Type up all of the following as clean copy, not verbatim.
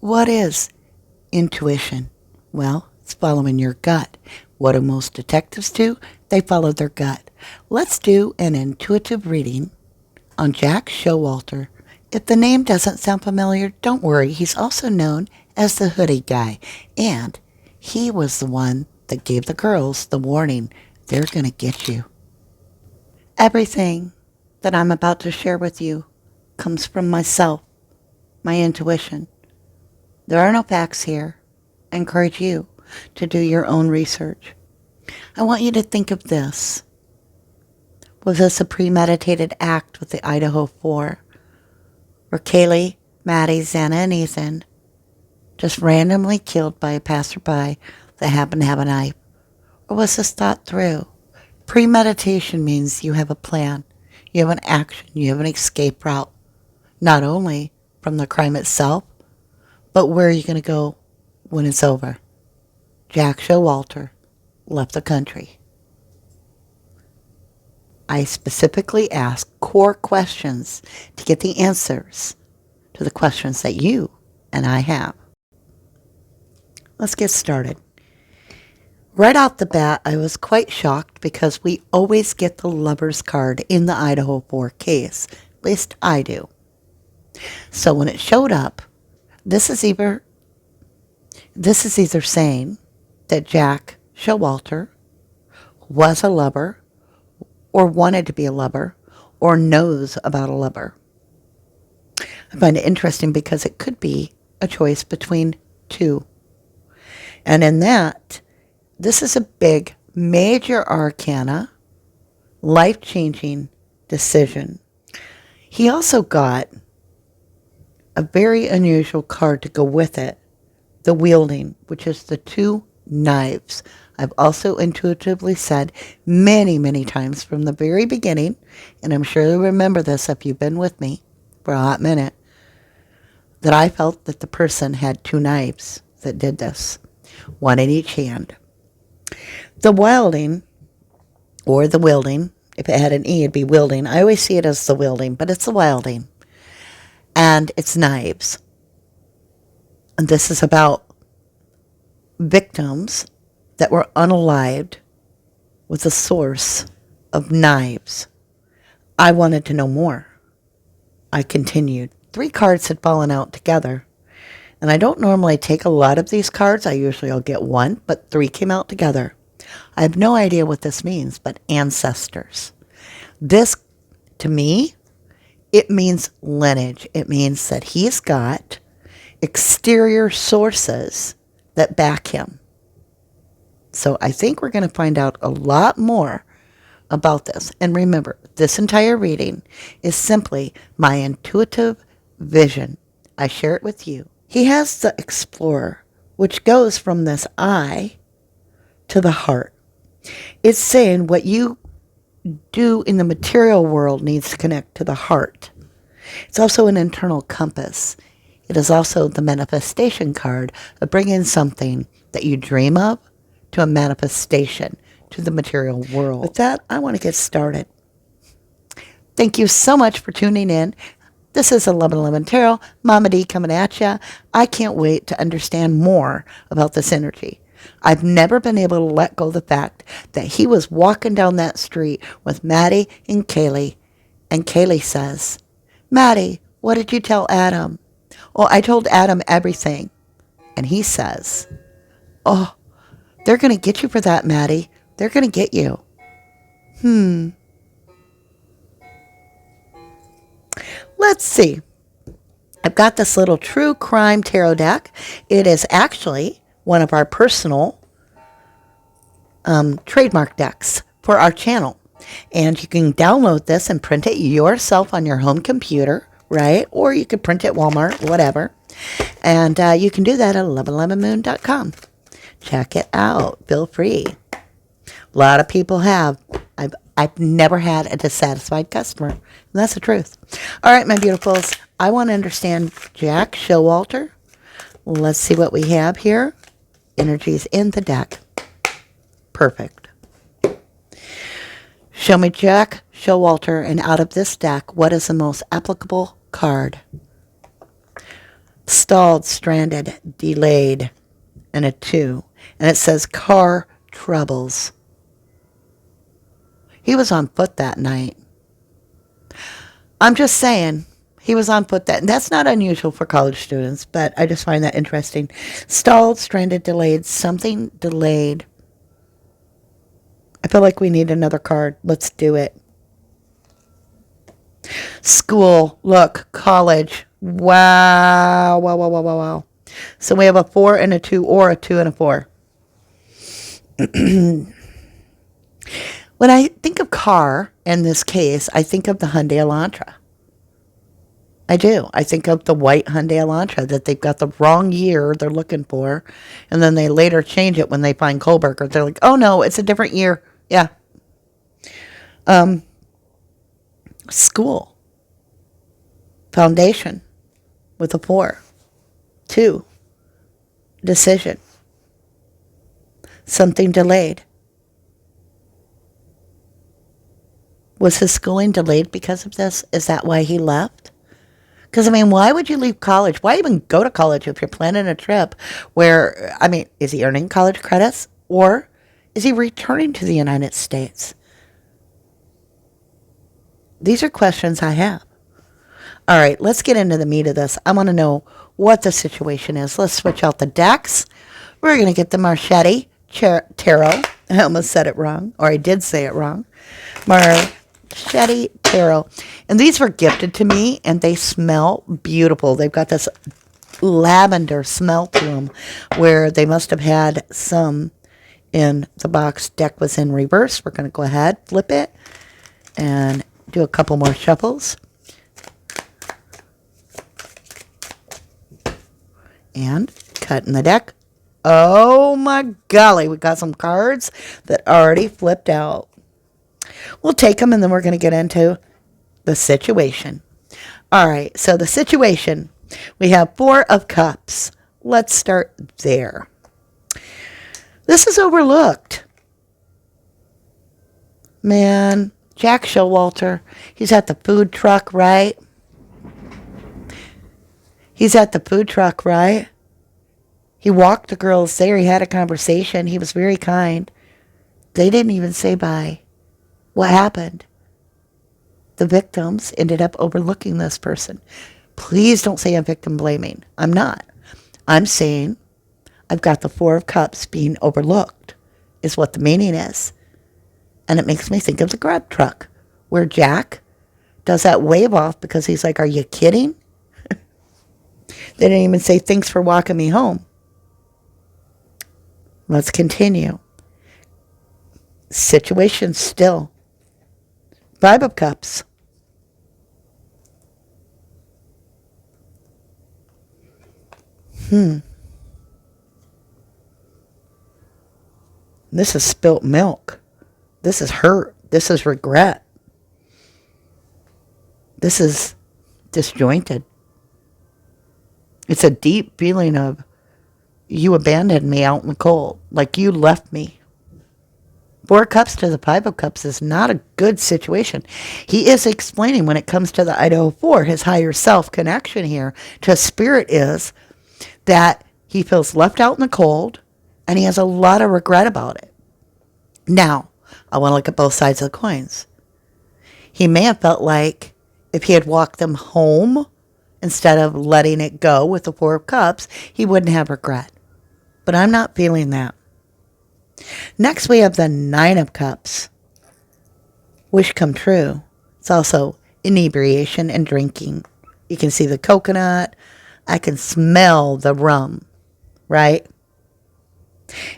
What is intuition? Well, it's following your gut. What do most detectives do? They follow their gut. Let's do an intuitive reading on Jack Showalter. If the name doesn't sound familiar, don't worry. He's also known as the hoodie guy. And he was the one that gave the girls the warning. They're going to get you. Everything that I'm about to share with you comes from myself, my intuition. There are no facts here. I encourage you to do your own research. I want you to think of this. Was this a premeditated act with the Idaho 4? Were Kaylee, Maddie, Xana, and Ethan just randomly killed by a passerby that happened to have a knife? Or was this thought through? Premeditation means you have a plan, you have an action, you have an escape route, not only from the crime itself, but where are you going to go when it's over? Jack Showalter left the country. I specifically asked core questions to get the answers to the questions that you and I have. Let's get started. Right off the bat, I was quite shocked because we always get the Lover's card in the Idaho 4 case. At least I do. So when it showed up, this is either saying that Jack Showalter was a lover, or wanted to be a lover, or knows about a lover. I find it interesting because it could be a choice between two. And in that, this is a big, major arcana, life-changing decision. He also got a very unusual card to go with it, the wielding, which is the two knives. I've also intuitively said many, many times from the very beginning, and I'm sure you'll remember this if you've been with me for a hot minute, that I felt that the person had two knives that did this, one in each hand. The wielding, or the wielding, if it had an E, it'd be wielding. I always see it as the wielding, but it's the wielding. And it's knives. And this is about victims that were unalived with a source of knives. I wanted to know more. I continued. 3 cards had fallen out together. And I don't normally take a lot of these cards. I usually will get 1, but 3 came out together. I have no idea what this means, but ancestors. This, to me, it means lineage. It means that he's got exterior sources that back him. So I think we're going to find out a lot more about this. And remember, this entire reading is simply my intuitive vision. I share it with you. He has the explorer, which goes from this eye to the heart. It's saying what you do in the material world needs to connect to the heart. It's also an internal compass. It is also the manifestation card of bringing something that you dream of to a manifestation to the material world. With that, I want to get started. Thank you so much for tuning in. This is 1111 Tarot, Mama D coming at ya. I can't wait to understand more about this energy. I've never been able to let go of the fact that he was walking down that street with Maddie and Kaylee says, Maddie, what did you tell Adam? Oh, I told Adam everything. And he says, oh, they're going to get you for that, Maddie. They're going to get you. Let's see. I've got this little true crime tarot deck. It is actually one of our personal trademark decks for our channel. And you can download this and print it yourself on your home computer, right? Or you could print it at Walmart, whatever. And you can do that at 1111moon.com. Check it out. Feel free. A lot of people have. I've never had a dissatisfied customer. And that's the truth. All right, my beautifuls. I want to understand Jack Showalter. Let's see what we have here. Energies in the deck. Perfect. Show me Jack Showalter, and out of this deck, what is the most applicable card? Stalled, stranded, delayed, and a 2. And it says car troubles. He was on foot that night. I'm just saying, he was on foot and that's not unusual for college students, but I just find that interesting. Stalled, stranded, delayed, something delayed. I feel like we need another card. Let's do it. School, look, college. Wow, wow, wow, wow, wow, wow. So we have a 4 and a 2, or a 2 and a 4. When I think of car, in this case, I think of the Hyundai Elantra. I do. I think of the white Hyundai Elantra that they've got the wrong year they're looking for, and then they later change it when they find Kohberger. They're like, oh no, it's a different year. Yeah. School. Foundation with a 4. 2. Decision. Something delayed. Was his schooling delayed because of this? Is that why he left? Because, I mean, why would you leave college? Why even go to college if you're planning a trip where, I mean, is he earning college credits? Or is he returning to the United States? These are questions I have. All right, let's get into the meat of this. I want to know what the situation is. Let's switch out the decks. We're going to get the Marchetti Tarot. I almost said it wrong, or I did say it wrong. Marchetti Tarot. And these were gifted to me, and they smell beautiful. They've got this lavender smell to them, where they must have had some in the box. Deck was in reverse. We're going to go ahead, flip it, and do a couple more shuffles. And cut in the deck. Oh my golly, we got some cards that already flipped out. We'll take them, and then we're going to get into the situation. All right, so the situation, we have 4 of Cups. Let's start there. This is overlooked. Man, Jack Showalter, he's at the food truck, right? He's at the food truck, right? He walked the girls there. He had a conversation. He was very kind. They didn't even say bye. What happened? The victims ended up overlooking this person. Please don't say I'm victim blaming. I'm not. I'm saying I've got the 4 of Cups being overlooked is what the meaning is. And it makes me think of the grub truck where Jack does that wave off because he's like, are you kidding? They didn't even say thanks for walking me home. Let's continue. Situation still. 5 of Cups. This is spilt milk. This is hurt. This is regret. This is disjointed. It's a deep feeling of you abandoned me out in the cold, like you left me. 4 Cups to the 5 of Cups is not a good situation. He is explaining when it comes to the Idaho 4, his higher self connection here to spirit is that he feels left out in the cold and he has a lot of regret about it. Now, I want to look at both sides of the coins. He may have felt like if he had walked them home instead of letting it go with the 4 of Cups, he wouldn't have regret. But I'm not feeling that. Next, we have the 9 of Cups. Wish come true. It's also inebriation and drinking. You can see the coconut. I can smell the rum, right?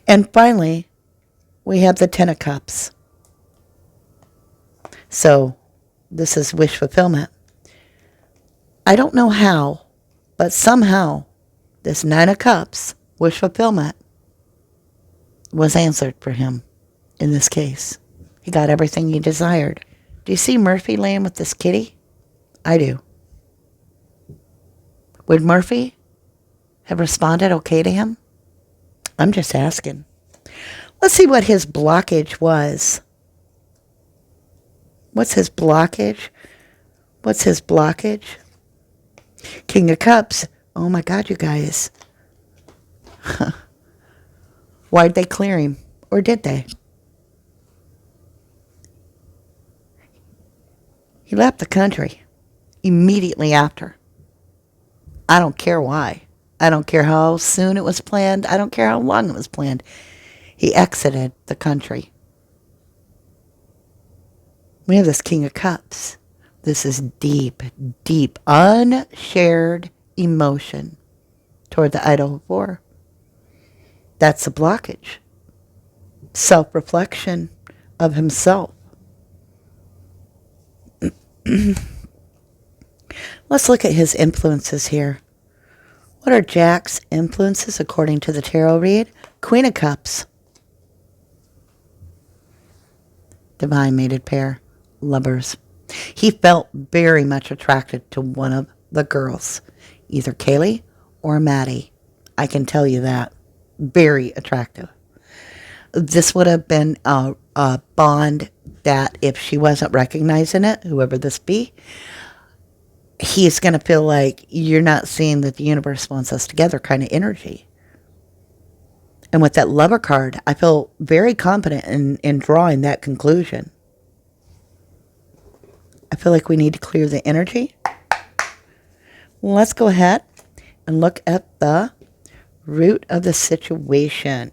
And finally, we have the 10 of Cups. So this is wish fulfillment. I don't know how, but somehow this 9 of Cups, wish fulfillment, was answered for him in this case. He got everything he desired. Do you see Murphy laying with this kitty? I do. Would Murphy have responded okay to him? I'm just asking. Let's see what his blockage was. What's his blockage? What's his blockage? King of Cups, Oh my God, you guys. Why'd they clear him? Or did they? He left the country immediately after. I don't care why. I don't care how soon it was planned. I don't care how long it was planned. He exited the country. We have this King of Cups. This is deep, deep, unshared emotion toward the Idaho 4. That's the blockage. Self-reflection of himself. Let's look at his influences here. What are Jack's influences according to the tarot read? Queen of Cups. Divine mated pair. Lovers. He felt very much attracted to one of the girls. Either Kaylee or Maddie. I can tell you that. Very attractive. This would have been a bond that if she wasn't recognizing it, whoever this be, he's going to feel like you're not seeing that the universe wants us together kind of energy. And with that lover card, I feel very confident in drawing that conclusion. I feel like we need to clear the energy. Let's go ahead and look at the root of the situation.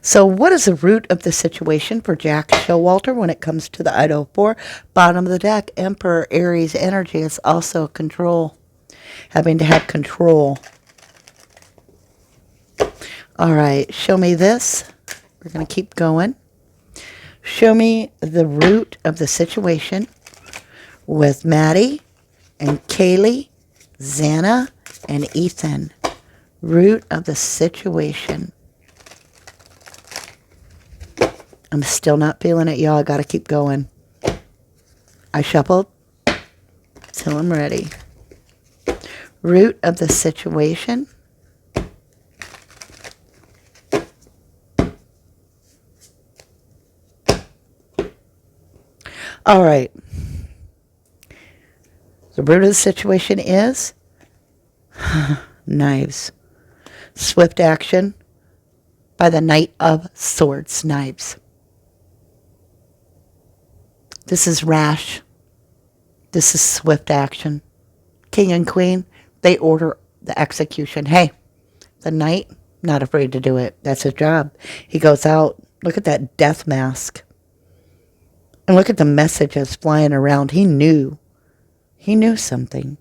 So what is the root of the situation for Jack Showalter when it comes to the Idaho 4? Bottom of the deck, Emperor, Aries energy is also control. Having to have control. All right, show me this. We're going to keep going. Show me the root of the situation with Maddie and Kaylee, Xana, and Ethan. Root of the situation. I'm still not feeling it, y'all. I got to keep going. I shuffled till I'm ready. Root of the situation. All right. The root of the situation is knives. Swift action by the Knight of Swords. Knives. This is rash. This is swift action. King and Queen, they order the execution. Hey, the Knight, not afraid to do it. That's his job. He goes out. Look at that death mask. And look at the messages flying around. He knew. He knew something.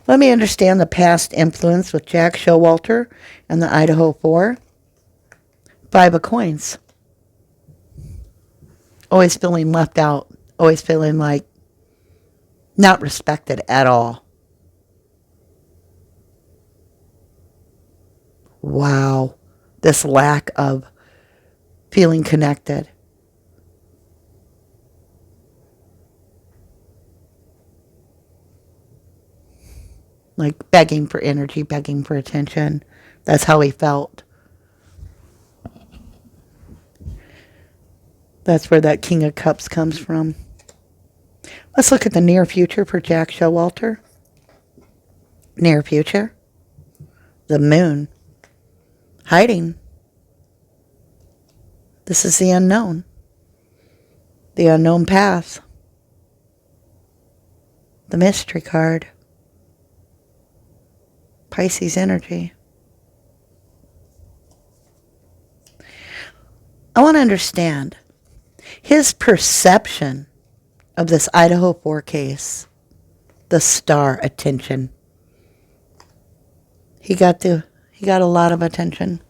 Let me understand the past influence with Jack Showalter and the Idaho 4. 5 of coins. Always feeling left out. Always feeling like not respected at all. Wow. This lack of feeling connected. Like begging for energy, begging for attention. That's how he felt. That's where that King of Cups comes from. Let's look at the near future for Jack Showalter. Near future. The moon. Hiding. This is the unknown. The unknown path. The mystery card. Pisces energy. I want to understand his perception of this Idaho 4 case. The star attention. He got a lot of attention.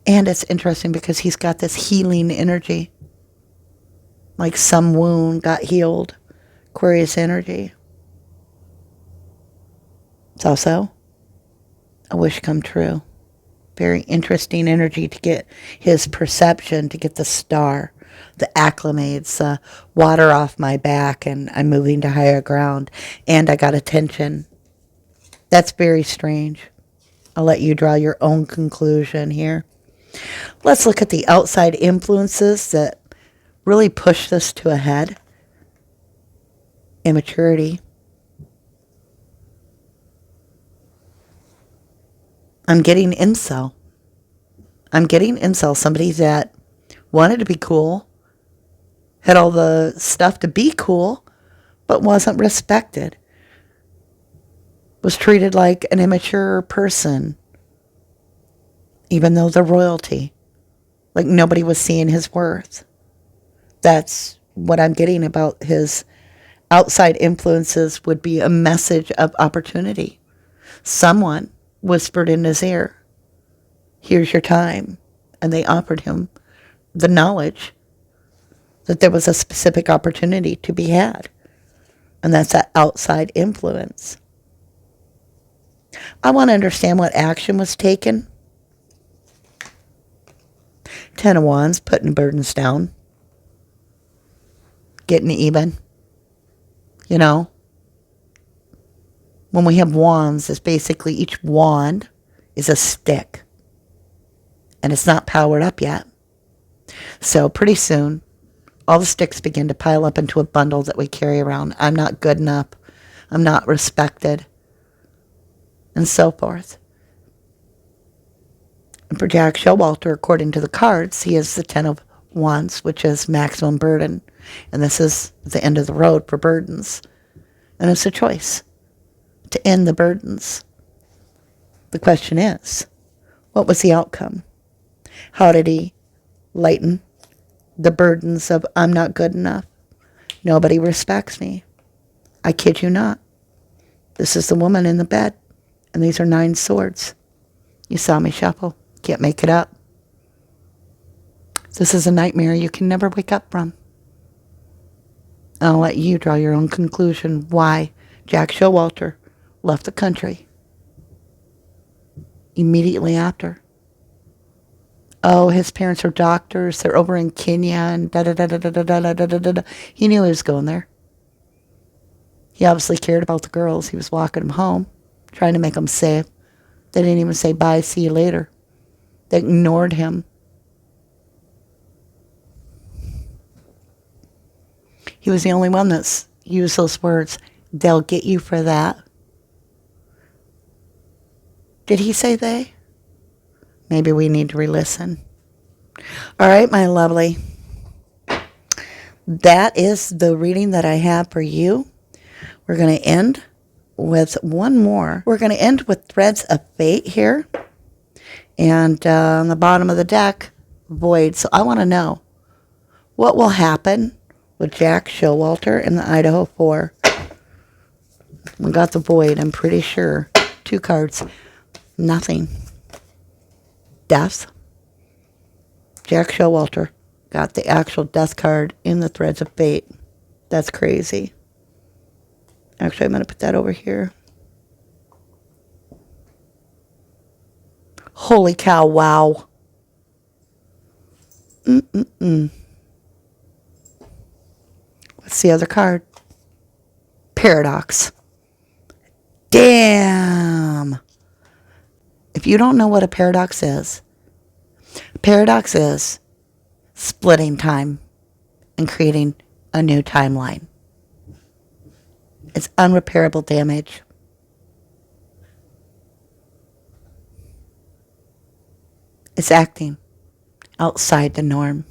And it's interesting because he's got this healing energy. Like some wound got healed. Aquarius energy. It's also a wish come true. Very interesting energy to get his perception, to get the star, the acclimates, water off my back, and I'm moving to higher ground. And I got attention. That's very strange. I'll let you draw your own conclusion here. Let's look at the outside influences that really push this to a head immaturity. I'm getting incel. Somebody that wanted to be cool, had all the stuff to be cool, but wasn't respected. Was treated like an immature person, even though they're royalty. Like nobody was seeing his worth. That's what I'm getting about his outside influences would be a message of opportunity. Someone whispered in his ear, here's your time. And they offered him the knowledge that there was a specific opportunity to be had. And that's that outside influence. I want to understand what action was taken. 10 of Wands, putting burdens down. Getting even. You know? When we have wands, it's basically each wand is a stick. And it's not powered up yet. So pretty soon, all the sticks begin to pile up into a bundle that we carry around. I'm not good enough. I'm not respected. And so forth. And for Jack Showalter, according to the cards, he is the 10 of Wands, which is maximum burden. And this is the end of the road for burdens. And it's a choice to end the burdens. The question is, what was the outcome? How did he lighten the burdens of I'm not good enough? Nobody respects me. I kid you not. This is the woman in the bed. And these are 9 swords. You saw me shuffle. Can't make it up. This is a nightmare you can never wake up from. I'll let you draw your own conclusion why Jack Showalter left the country immediately after. Oh, his parents are doctors. They're over in Kenya and da-da-da-da-da-da-da-da-da-da. He knew he was going there. He obviously cared about the girls. He was walking them home, trying to make them safe. They didn't even say bye, see you later. They ignored him. He was the only one that's used those words. They'll get you for that. Did he say they? Maybe we need to re-listen. All right, my lovely. That is the reading that I have for you. We're going to end with one more. We're going to end with Threads of Fate here. And on the bottom of the deck, Void. So I want to know, what will happen with Jack Showalter in the Idaho 4? We got the Void, I'm pretty sure. 2 cards. Nothing. Death. Jack Showalter got the actual death card in the Threads of Fate. That's crazy. Actually, I'm going to put that over here. Holy cow, wow. What's the other card? Paradox. Damn. If you don't know what a paradox is splitting time and creating a new timeline. It's unrepairable damage. It's acting outside the norm.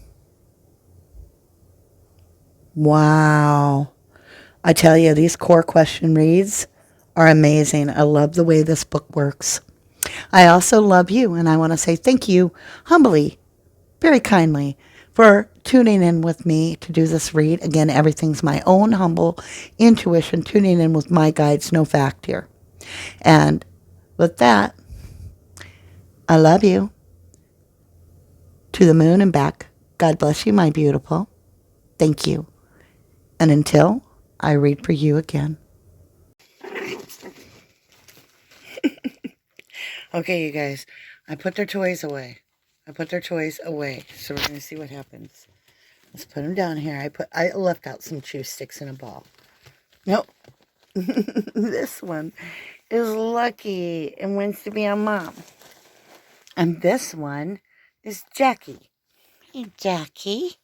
Wow. I tell you, these core question reads are amazing. I love the way this book works. I also love you, and I want to say thank you humbly, very kindly, for tuning in with me to do this read. Again, everything's my own humble intuition, tuning in with my guides, no fact here. And with that, I love you. To the moon and back. God bless you, my beautiful. Thank you. And until I read for you again. Okay, you guys. I put their toys away. So we're going to see what happens. Let's put them down here. I left out some chew sticks in a ball. Nope. This one is Lucky and wants to be a mom. And this one is Jackie. Hey, Jackie.